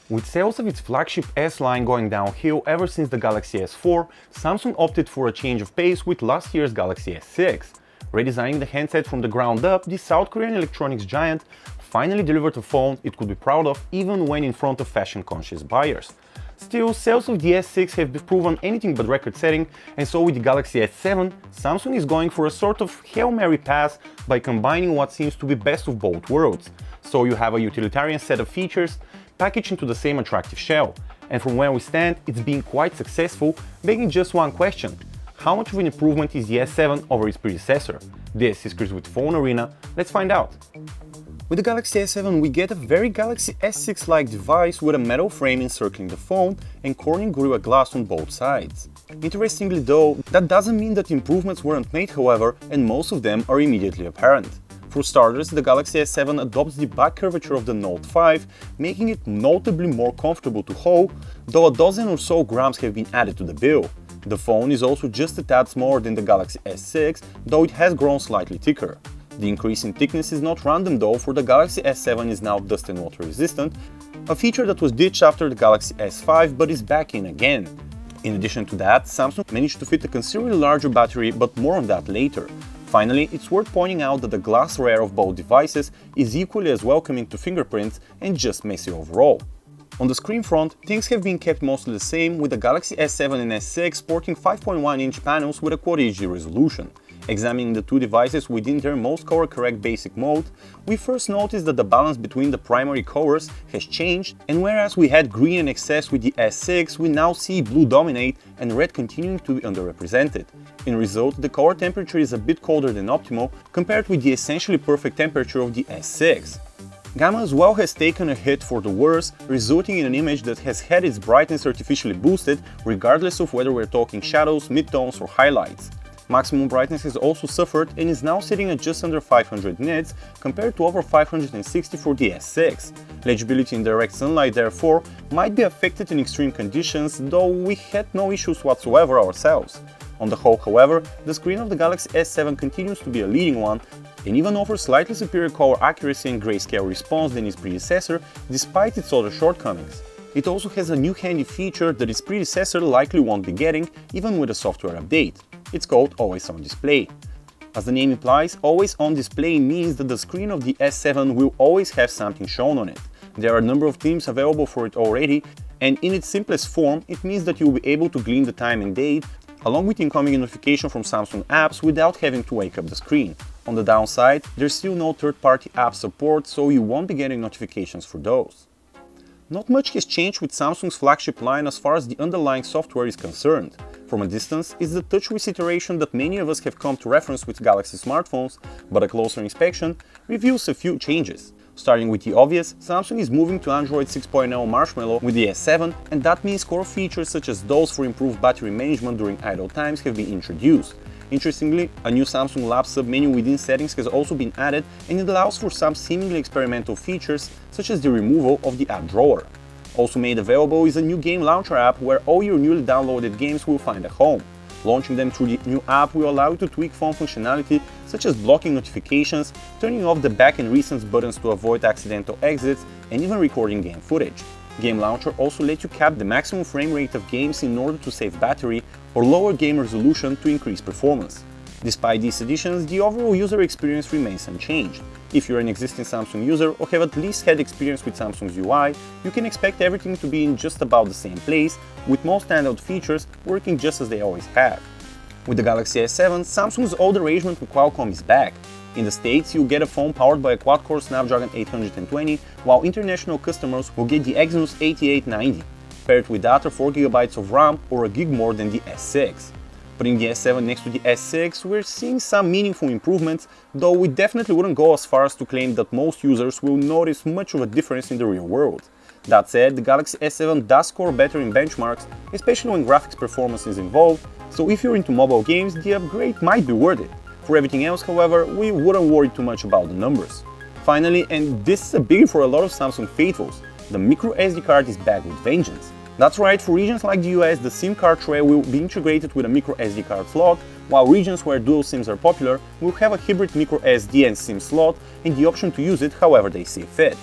With sales of its flagship S line going downhill ever since the Galaxy S4, Samsung opted for a change of pace with last year's Galaxy S6. Redesigning the handset from the ground up, the South Korean electronics giant finally delivered a phone it could be proud of even when in front of fashion-conscious buyers. Still, sales of the S6 have proven anything but record-setting, and so with the Galaxy S7, Samsung is going for a sort of Hail Mary pass by combining what seems to be best of both worlds. So you have a utilitarian set of features packaged into the same attractive shell, and from where we stand, it's been quite successful, begging just one question: how much of an improvement is the S7 over its predecessor? This is Chris with PhoneArena, let's find out. With the Galaxy S7 we get a very Galaxy S6-like device with a metal frame encircling the phone and Corning Gorilla Glass on both sides. Interestingly though, that doesn't mean that improvements weren't made however, and most of them are immediately apparent. For starters, the Galaxy S7 adopts the back curvature of the Note 5, making it notably more comfortable to hold, though a dozen or so grams have been added to the bill. The phone is also just a tad smaller than the Galaxy S6, though it has grown slightly thicker. The increase in thickness is not random though, for the Galaxy S7 is now dust and water resistant, a feature that was ditched after the Galaxy S5 but is back in again. In addition to that, Samsung managed to fit a considerably larger battery, but more on that later. Finally, it's worth pointing out that the glass rear of both devices is equally as welcoming to fingerprints and just messy overall. On the screen front, things have been kept mostly the same, with the Galaxy S7 and S6 sporting 5.1-inch panels with a Quad HD resolution. Examining the two devices within their most color-correct basic mode, we first noticed that the balance between the primary colors has changed, and whereas we had green in excess with the S6, we now see blue dominate and red continuing to be underrepresented. In result, the color temperature is a bit colder than optimal compared with the essentially perfect temperature of the S6. Gamma as well has taken a hit for the worse, resulting in an image that has had its brightness artificially boosted regardless of whether we're talking shadows, midtones or highlights. Maximum brightness has also suffered and is now sitting at just under 500 nits compared to over 560 for the S6. Legibility in direct sunlight therefore might be affected in extreme conditions, though we had no issues whatsoever ourselves. On the whole, however, the screen of the Galaxy S7 continues to be a leading one and even offers slightly superior color accuracy and grayscale response than its predecessor despite its other shortcomings. It also has a new handy feature that its predecessor likely won't be getting even with a software update. It's called Always On Display. As the name implies, Always On Display means that the screen of the S7 will always have something shown on it. There are a number of themes available for it already, and in its simplest form, it means that you'll be able to glean the time and date, along with incoming notification from Samsung apps without having to wake up the screen. On the downside, there's still no third-party app support, so you won't be getting notifications for those. Not much has changed with Samsung's flagship line as far as the underlying software is concerned. From a distance, it's the TouchWiz iteration that many of us have come to reference with Galaxy smartphones, but a closer inspection reveals a few changes. Starting with the obvious, Samsung is moving to Android 6.0 Marshmallow with the S7, and that means core features such as those for improved battery management during idle times have been introduced. Interestingly, a new Samsung Labs submenu within settings has also been added, and it allows for some seemingly experimental features such as the removal of the app drawer. Also made available is a new game launcher app where all your newly downloaded games will find a home. Launching them through the new app will allow you to tweak phone functionality such as blocking notifications, turning off the back and recent buttons to avoid accidental exits, and even recording game footage. Game Launcher also lets you cap the maximum frame rate of games in order to save battery or lower game resolution to increase performance. Despite these additions, the overall user experience remains unchanged. If you're an existing Samsung user or have at least had experience with Samsung's UI, you can expect everything to be in just about the same place, with most standout features working just as they always have. With the Galaxy S7, Samsung's old arrangement with Qualcomm is back. In the States, you'll get a phone powered by a quad-core Snapdragon 820, while international customers will get the Exynos 8890, paired with data 4GB of RAM or a gig more than the S6. Putting the S7 next to the S6, we're seeing some meaningful improvements, though we definitely wouldn't go as far as to claim that most users will notice much of a difference in the real world. That said, the Galaxy S7 does score better in benchmarks, especially when graphics performance is involved, so if you're into mobile games, the upgrade might be worth it. For everything else, however, we wouldn't worry too much about the numbers. Finally, and this is a biggie for a lot of Samsung faithfuls, the micro SD card is back with vengeance. That's right, for regions like the US, the SIM card tray will be integrated with a micro SD card slot, while regions where dual SIMs are popular will have a hybrid micro SD and SIM slot and the option to use it however they see fit.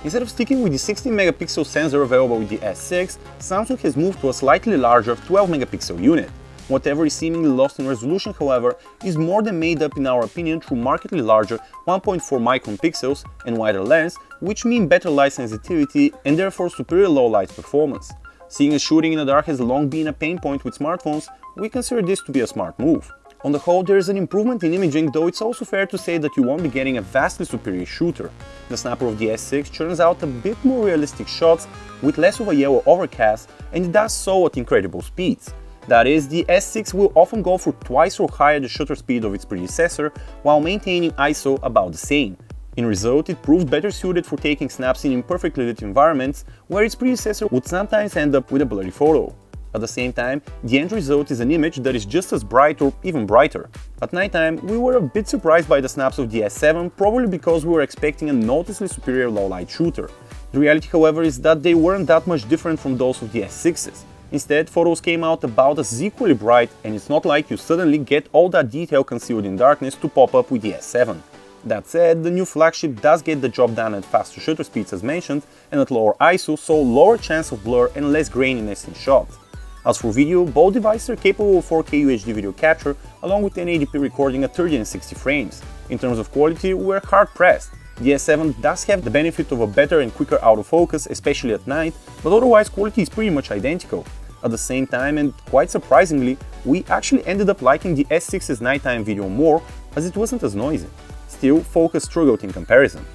Instead of sticking with the 16-megapixel sensor available with the S6, Samsung has moved to a slightly larger 12-megapixel unit. Whatever is seemingly lost in resolution, however, is more than made up in our opinion through markedly larger 1.4 micron pixels and wider lens, which mean better light sensitivity and therefore superior low light performance. Seeing as shooting in the dark has long been a pain point with smartphones, we consider this to be a smart move. On the whole, there is an improvement in imaging, though it's also fair to say that you won't be getting a vastly superior shooter. The snapper of the S6 churns out a bit more realistic shots with less of a yellow overcast, and it does so at incredible speeds. That is, the S6 will often go for twice or higher the shutter speed of its predecessor while maintaining ISO about the same. In result, it proves better suited for taking snaps in imperfectly lit environments where its predecessor would sometimes end up with a blurry photo. At the same time, the end result is an image that is just as bright or even brighter. At nighttime, we were a bit surprised by the snaps of the S7, probably because we were expecting a noticeably superior low-light shooter. The reality, however, is that they weren't that much different from those of the S6s. Instead, photos came out about as equally bright, and it's not like you suddenly get all that detail concealed in darkness to pop up with the S7. That said, the new flagship does get the job done at faster shutter speeds as mentioned, and at lower ISO, so lower chance of blur and less graininess in shots. As for video, both devices are capable of 4K UHD video capture, along with 1080p recording at 30 and 60 frames. In terms of quality, we're hard-pressed. The S7 does have the benefit of a better and quicker autofocus, especially at night, but otherwise quality is pretty much identical. At the same time, and quite surprisingly, we actually ended up liking the S6's nighttime video more, as it wasn't as noisy. Still, focus struggled in comparison.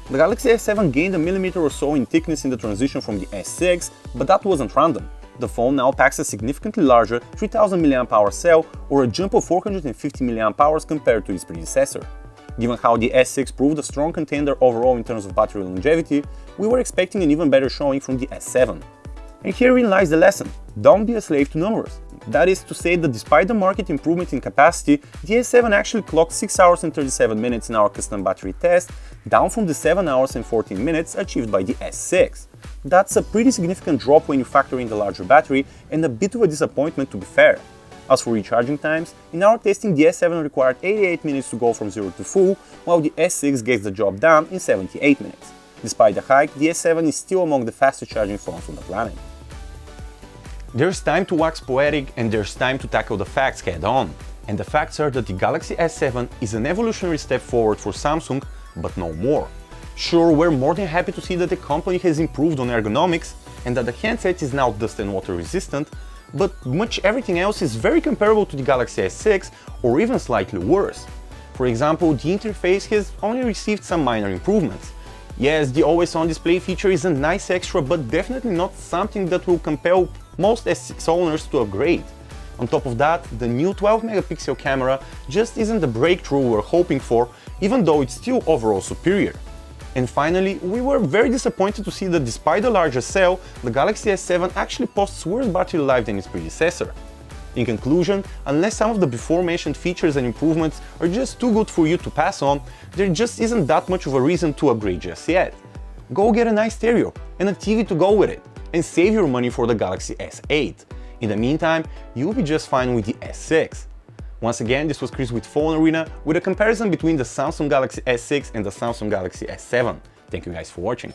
The Galaxy S7 gained a millimeter or so in thickness in the transition from the S6, but that wasn't random. The phone now packs a significantly larger 3000 mAh cell, or a jump of 450 mAh compared to its predecessor. Given how the S6 proved a strong contender overall in terms of battery longevity, we were expecting an even better showing from the S7. And herein lies the lesson: don't be a slave to numbers. That is to say that despite the market improvement in capacity, the S7 actually clocked 6 hours and 37 minutes in our custom battery test, down from the 7 hours and 14 minutes achieved by the S6. That's a pretty significant drop when you factor in the larger battery, and a bit of a disappointment to be fair. As for recharging times, in our testing the S7 required 88 minutes to go from 0 to full, while the S6 gets the job done in 78 minutes. Despite the hike, the S7 is still among the fastest charging phones on the planet. There's time to wax poetic and there's time to tackle the facts head-on. And the facts are that the Galaxy S7 is an evolutionary step forward for Samsung, but no more. Sure, we're more than happy to see that the company has improved on ergonomics and that the handset is now dust and water resistant, but much everything else is very comparable to the Galaxy S6 or even slightly worse. For example, the interface has only received some minor improvements. Yes, the always-on display feature is a nice extra, but definitely not something that will compel most S6 owners to upgrade. On top of that, the new 12-megapixel camera just isn't the breakthrough we're hoping for, even though it's still overall superior. And finally, we were very disappointed to see that despite the larger cell, the Galaxy S7 actually posts worse battery life than its predecessor. In conclusion, unless some of the before-mentioned features and improvements are just too good for you to pass on, there just isn't that much of a reason to upgrade just yet. Go get a nice stereo and a TV to go with it, and save your money for the Galaxy S8. In the meantime, you'll be just fine with the S6. Once again, this was Chris with PhoneArena with a comparison between the Samsung Galaxy S6 and the Samsung Galaxy S7. Thank you guys for watching.